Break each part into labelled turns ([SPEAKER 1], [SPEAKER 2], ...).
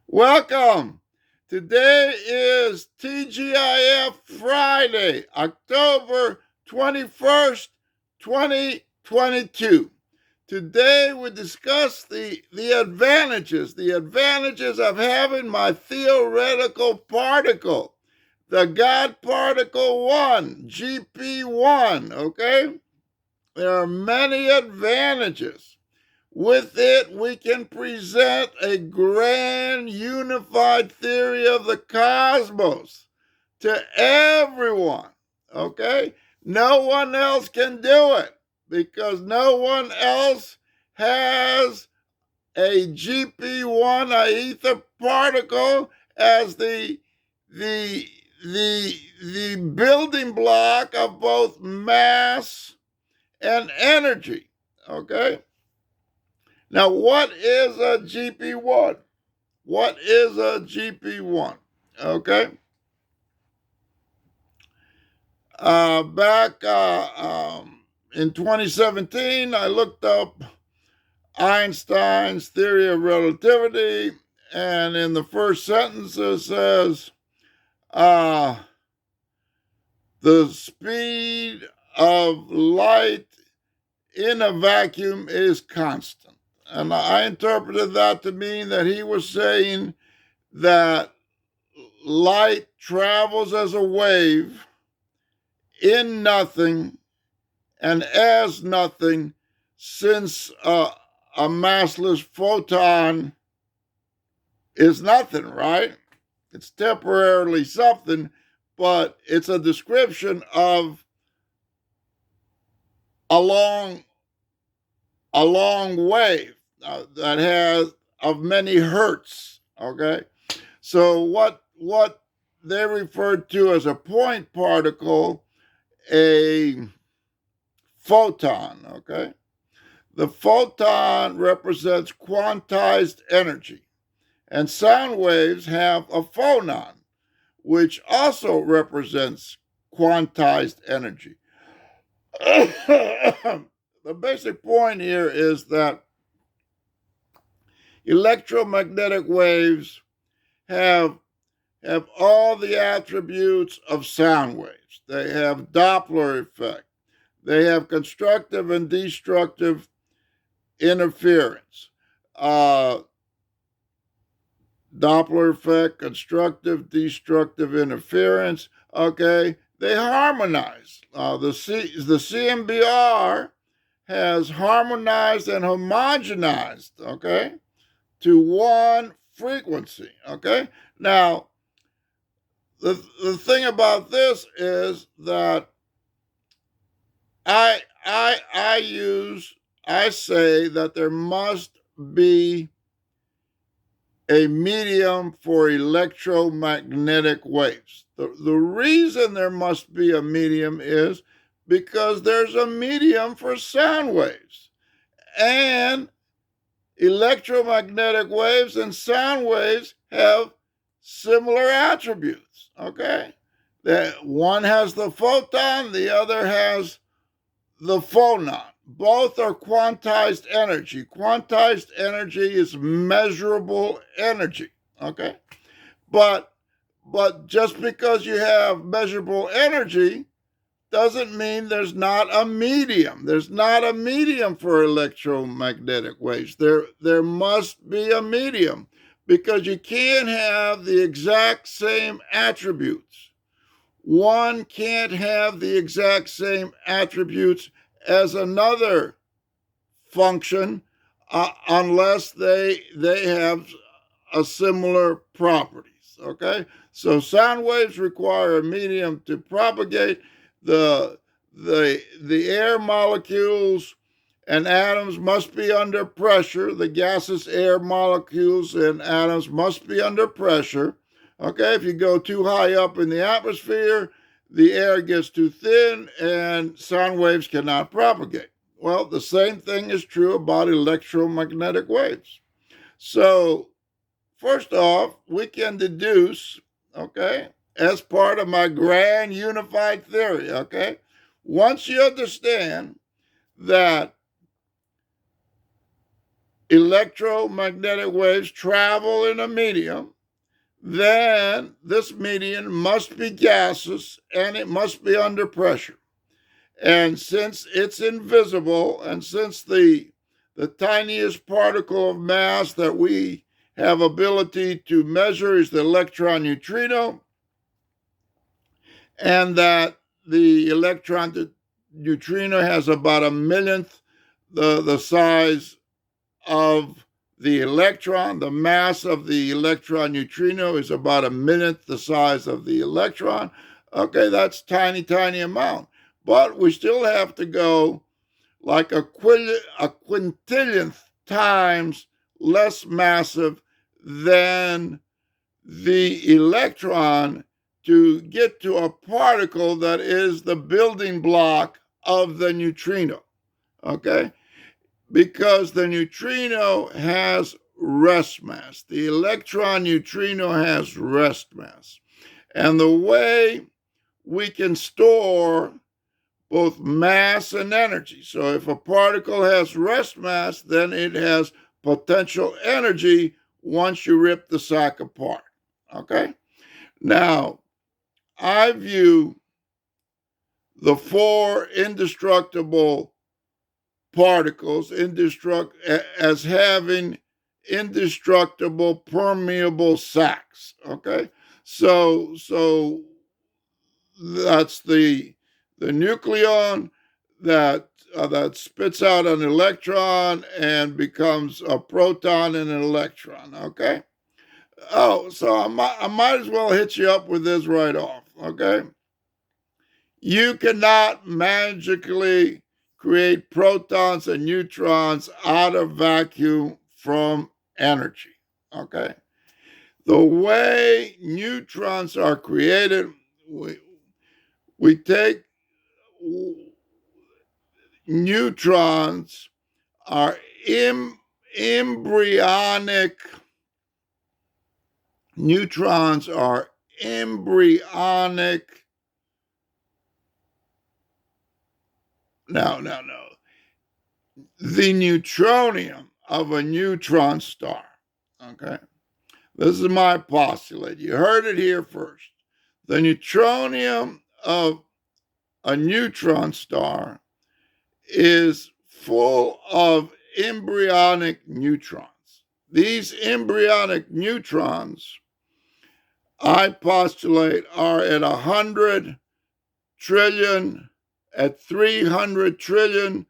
[SPEAKER 1] Welcome. Today is TGIF Friday, October 21st, 2022. Today we discuss the advantages of having my theoretical particle, the God Particle 1, GP1, okay? There are many advantages. With it, we can present a grand unified theory of the cosmos to everyone. Okay? No one else can do it because no one else has a GP1, a ether particle, as the the building block of both mass and energy. Okay? Now, what is a GP1? What is a GP1? Okay. Back in 2017, I looked up Einstein's theory of relativity, and in the first sentence it says, the speed of light in a vacuum is constant. And I interpreted that to mean that he was saying that light travels as a wave in nothing and as nothing, since a massless photon is nothing, right? It's temporarily something, but it's a description of a long wave that has of many hertz. Okay, so what they referred to as a point particle, a photon. Okay, the photon represents quantized energy, and sound waves have a phonon, which also represents quantized energy. The basic point here is that electromagnetic waves have all the attributes of sound waves. They have Doppler effect. They have constructive and destructive interference. Doppler effect, constructive, destructive interference. Okay, they harmonize. The CMBR has harmonized and homogenized, okay, to one frequency, okay? Now, the thing about this is that I say that there must be a medium for electromagnetic waves. The reason there must be a medium is because there's a medium for sound waves. And electromagnetic waves and sound waves have similar attributes, okay? That one has the photon, the other has the phonon. Both are quantized energy. Quantized energy is measurable energy, okay? But just because you have measurable energy doesn't mean there's not a medium. There's not a medium for electromagnetic waves. There must be a medium because you can't have the exact same attributes. One can't have the exact same attributes as another function unless they have a similar properties, okay? So sound waves require a medium to propagate. The air molecules and atoms must be under pressure. The gaseous air molecules and atoms must be under pressure. Okay, if you go too high up in the atmosphere, the air gets too thin and sound waves cannot propagate. Well, the same thing is true about electromagnetic waves. So, first off, we can deduce, okay, as part of my grand unified theory, okay? Once you understand that electromagnetic waves travel in a medium, then this medium must be gaseous and it must be under pressure. And since it's invisible, and since the tiniest particle of mass that we have ability to measure is the electron neutrino, and that the electron neutrino has about a millionth the size of the electron. The mass of the electron neutrino is about a millionth the size of the electron. Okay, that's tiny, tiny amount. But we still have to go like a quintillionth times less massive than the electron to get to a particle that is the building block of the neutrino. Okay? Because the neutrino has rest mass. The electron neutrino has rest mass. And the way we can store both mass and energy. So if a particle has rest mass, then it has potential energy once you rip the sack apart. Okay? Now, I view the four indestructible particles as having indestructible permeable sacks. Okay? So that's the nucleon that spits out an electron and becomes a proton and an electron. Okay. Oh, so I might as well hit you up with this right off. Okay. You cannot magically create protons and neutrons out of vacuum from energy. Okay. The way neutrons are created, we take neutrons are embryonic. Neutrons are embryonic. No. The neutronium of a neutron star. Okay. This is my postulate. You heard it here first. The neutronium of a neutron star is full of embryonic neutrons. These embryonic neutrons, I postulate, are at 100 trillion, at 300 trillion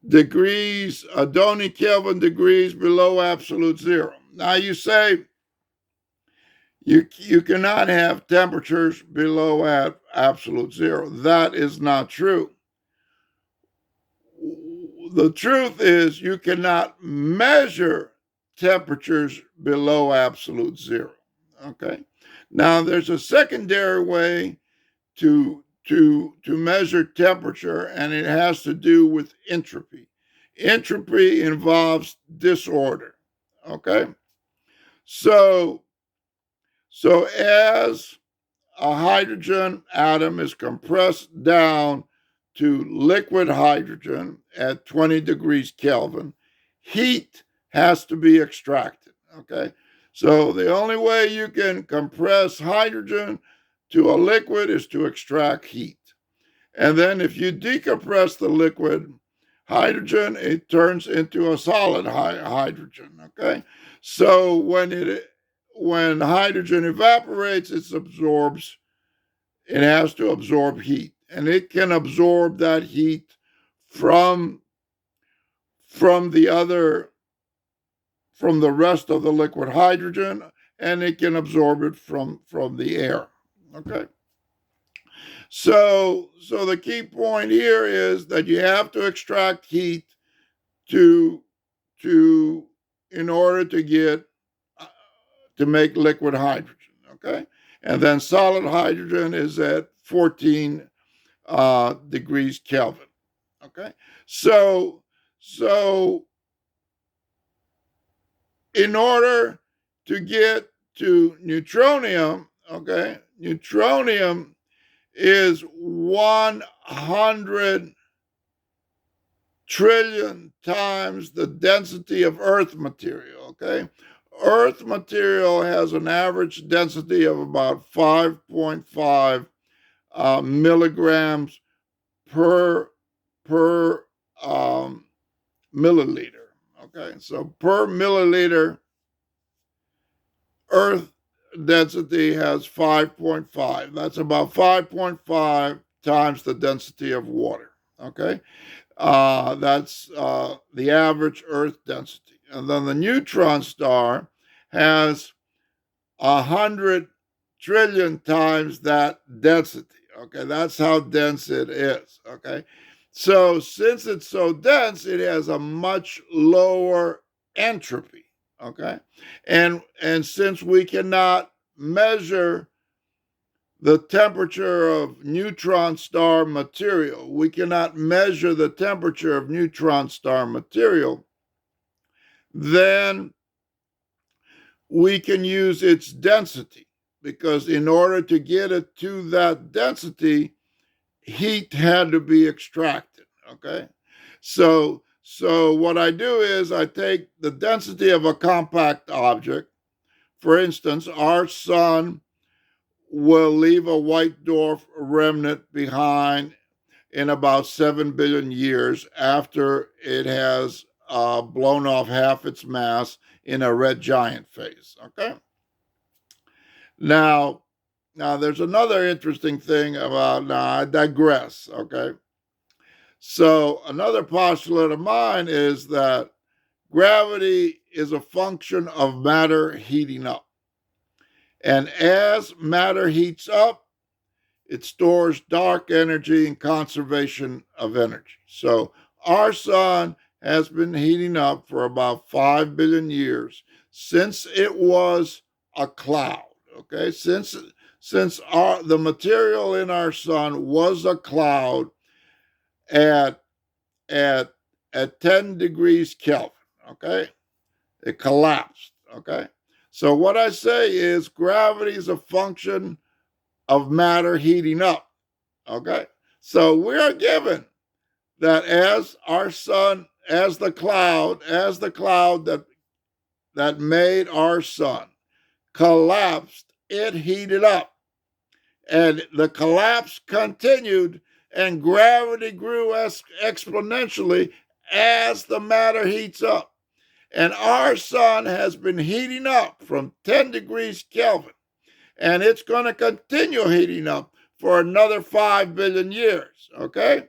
[SPEAKER 1] degrees, Adoni Kelvin degrees below absolute zero. Now you say you cannot have temperatures below absolute zero. That is not true. The truth is you cannot measure temperatures below absolute zero. Okay. Now there's a secondary way to measure temperature, and it has to do with entropy. Entropy involves disorder. Okay. So as a hydrogen atom is compressed down to liquid hydrogen at 20 degrees Kelvin, heat has to be extracted. Okay. So the only way you can compress hydrogen to a liquid is to extract heat. And then if you decompress the liquid hydrogen, it turns into a solid hydrogen. Okay. So when hydrogen evaporates, it has to absorb heat. And it can absorb that heat from the rest of the liquid hydrogen, and it can absorb it from the air. Okay. So the key point here is that you have to extract heat in order to make liquid hydrogen. Okay. And then solid hydrogen is at 14 degrees Kelvin. Okay. So in order to get to neutronium, okay, neutronium is 100 trillion times the density of Earth material, okay? Earth material has an average density of about 5.5 milligrams per milliliter, okay? So per milliliter, Earth density has 5.5. That's about 5.5 times the density of water, okay? That's the average Earth density. And then the neutron star has 100 trillion times that density. Okay, that's how dense it is. Okay, so since it's so dense, it has a much lower entropy. Okay, and since we cannot measure the temperature of neutron star material, we cannot measure the temperature of neutron star material, then we can use its density, because in order to get it to that density, heat had to be extracted. Okay, so what I do is I take the density of a compact object. For instance, our sun will leave a white dwarf remnant behind in about 7 billion years after it has blown off half its mass in a red giant phase. Okay. Now, there's another interesting thing about. Now, I digress. Okay. So another postulate of mine is that gravity is a function of matter heating up, and as matter heats up, it stores dark energy and conservation of energy. So our sun has been heating up for about 5 billion years since it was a cloud. Okay, since the material in our sun was a cloud at at 10 degrees Kelvin. Okay, it collapsed. Okay, so what I say is gravity is a function of matter heating up. Okay, so we are given that as our sun, as the cloud that made our sun collapsed, it heated up, and the collapse continued, and gravity grew exponentially as the matter heats up. And our sun has been heating up from 10 degrees Kelvin, and it's going to continue heating up for another 5 billion years, okay?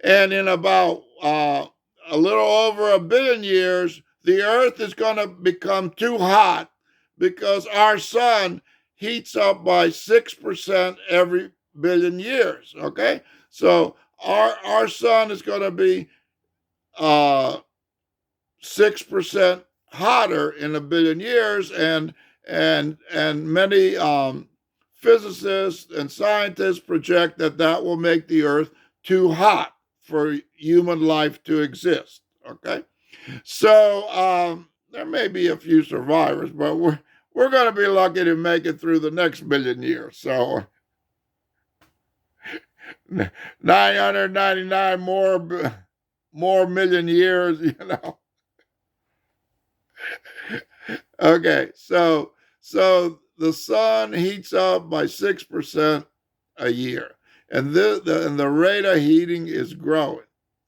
[SPEAKER 1] And in about a little over 1 billion years, the Earth is going to become too hot because our sun heats up by 6% every billion years, okay? So our sun is going to be 6% hotter in 1 billion years, and many physicists and scientists project that will make the Earth too hot for human life to exist. Okay, so there may be a few survivors, but we're going to be lucky to make it through the next billion years. So 999 more million years, you know. Okay, so the sun heats up by 6% a year, and the rate of heating is growing.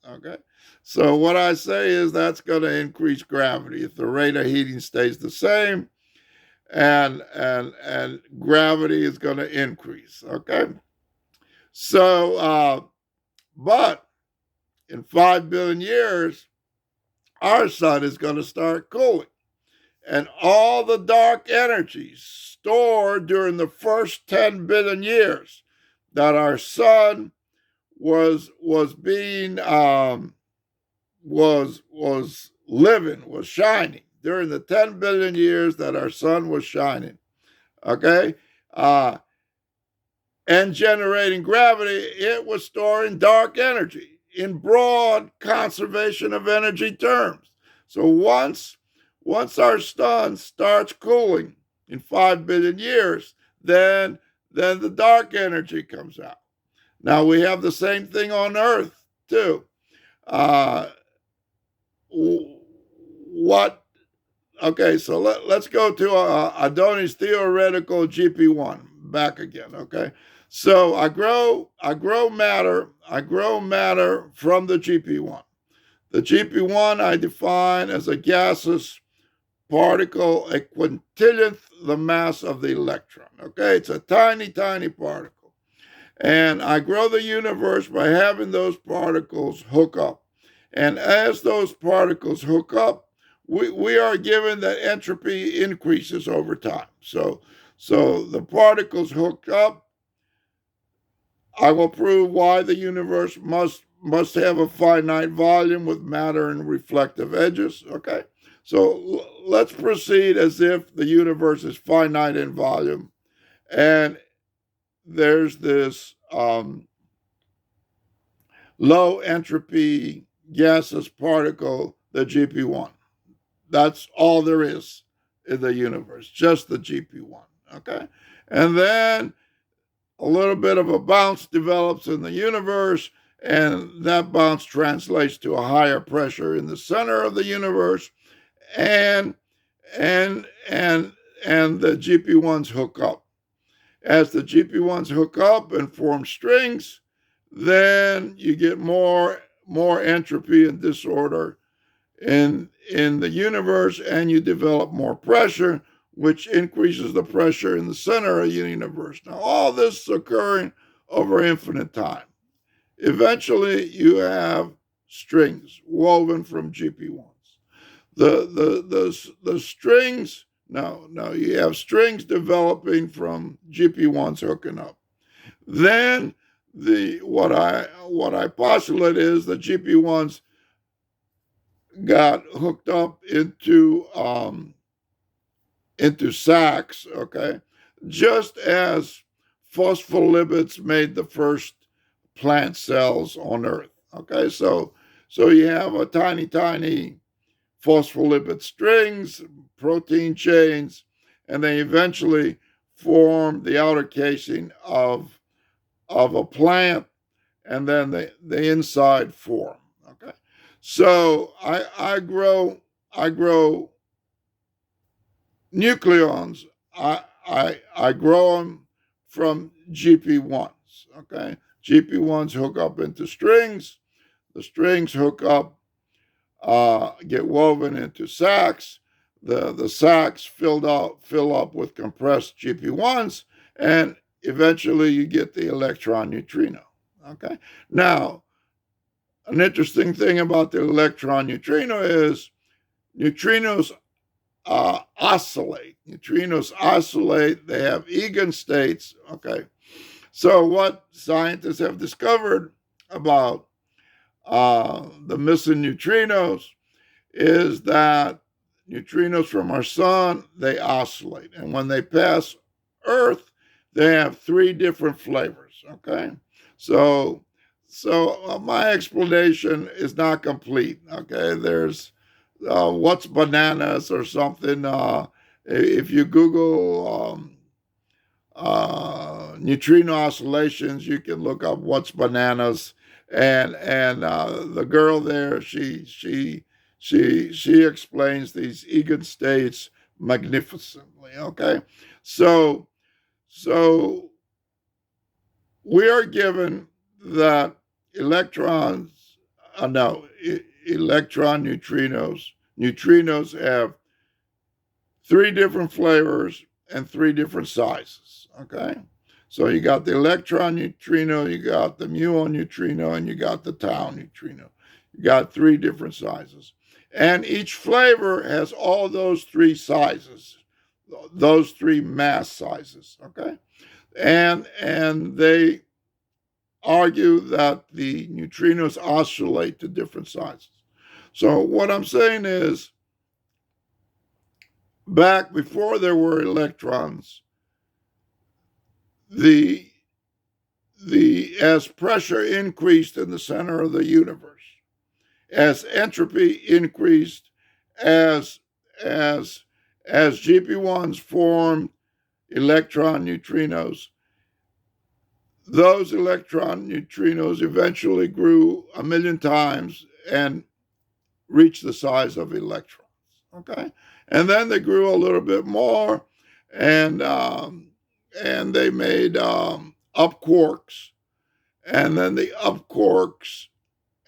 [SPEAKER 1] Okay, so what I say is that's going to increase gravity if the rate of heating stays the same, and gravity is going to increase. Okay, so but in 5 billion years, our sun is going to start cooling. And all the dark energy stored during the first 10 billion years that our sun was being was living, was shining, during the 10 billion years that our sun was shining, okay, and generating gravity, it was storing dark energy in broad conservation of energy terms. So once our sun starts cooling in 5 billion years, then the dark energy comes out. Now we have the same thing on Earth too. uh, what? Okay, so let's go to Adoni's theoretical GP1 back again. Okay, so I grow matter from the GP1. The GP1 I define as a gaseous particle, a quintillionth the mass of the electron. Okay, it's a tiny, tiny particle. And I grow the universe by having those particles hook up. And as those particles hook up, we are given that entropy increases over time. So the particles hook up. I will prove why the universe must have a finite volume with matter and reflective edges. Okay, so let's proceed as if the universe is finite in volume, and there's this low entropy gaseous particle, the GP1. That's all there is in the universe, just the GP1. Okay, and then a little bit of a bounce develops in the universe, and that bounce translates to a higher pressure in the center of the universe, and and and and the GP1s hook up. As the GP1s hook up and form strings, then you get more entropy and disorder in the universe, and you develop more pressure, which increases the pressure in the center of the universe. Now, all this is occurring over infinite time. Eventually, you have strings woven from GP1s. The strings, no, you have strings developing from GP1s hooking up. Then what I postulate is the GP1s got hooked up into sacs, okay, just as phospholipids made the first plant cells on Earth. Okay, so you have a tiny phospholipid strings, protein chains, and they eventually form the outer casing of a plant, and then the inside form. Okay, so I grow nucleons. I grow them from GP1s. Okay, GP1s hook up into strings. The strings hook up, get woven into sacs. The sacs fill up with compressed GP1s, and eventually you get the electron neutrino. Okay, now an interesting thing about the electron neutrino is neutrinos oscillate. Neutrinos oscillate. They have eigenstates. Okay, so what scientists have discovered about the missing neutrinos is that neutrinos from our sun, they oscillate, and when they pass Earth, they have three different flavors. Okay, so my explanation is not complete. Okay, there's what's bananas or something. If you Google neutrino oscillations, you can look up what's bananas, and the girl there, she explains these eigenstates magnificently. Okay, so we are given that electrons, electron neutrinos have three different flavors and three different sizes. Okay, so you got the electron neutrino, you got the muon neutrino, and you got the tau neutrino. You got three different sizes, and each flavor has all those three sizes, those three mass sizes. Okay, and they argue that the neutrinos oscillate to different sizes. So what I'm saying is, back before there were electrons, as pressure increased in the center of the universe, as entropy increased, as GP1s formed electron neutrinos, those electron neutrinos eventually grew 1,000,000 times and reach the size of electrons. Okay, and then they grew a little bit more, and they made up quarks, and then the up quarks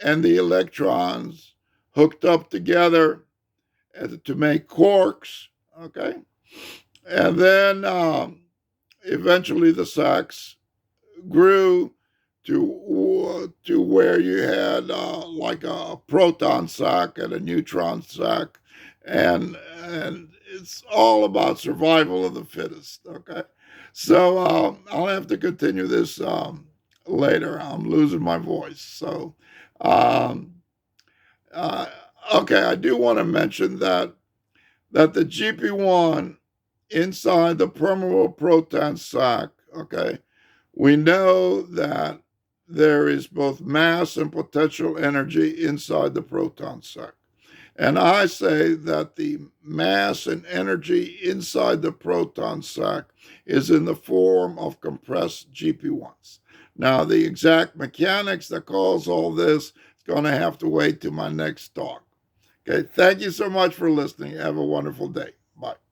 [SPEAKER 1] and the electrons hooked up together to make quarks. Okay, and then eventually the sacks grew to where you had like a proton sack and a neutron sack, and it's all about survival of the fittest. Okay, so I'll have to continue this later. I'm losing my voice, so um, uh, okay. I do want to mention that the GP1 inside the permeable proton sack. Okay, we know that there is both mass and potential energy inside the proton sack. And I say that the mass and energy inside the proton sack is in the form of compressed GP1s. Now, the exact mechanics that cause all this is going to have to wait to my next talk. Okay, thank you so much for listening. Have a wonderful day. Bye.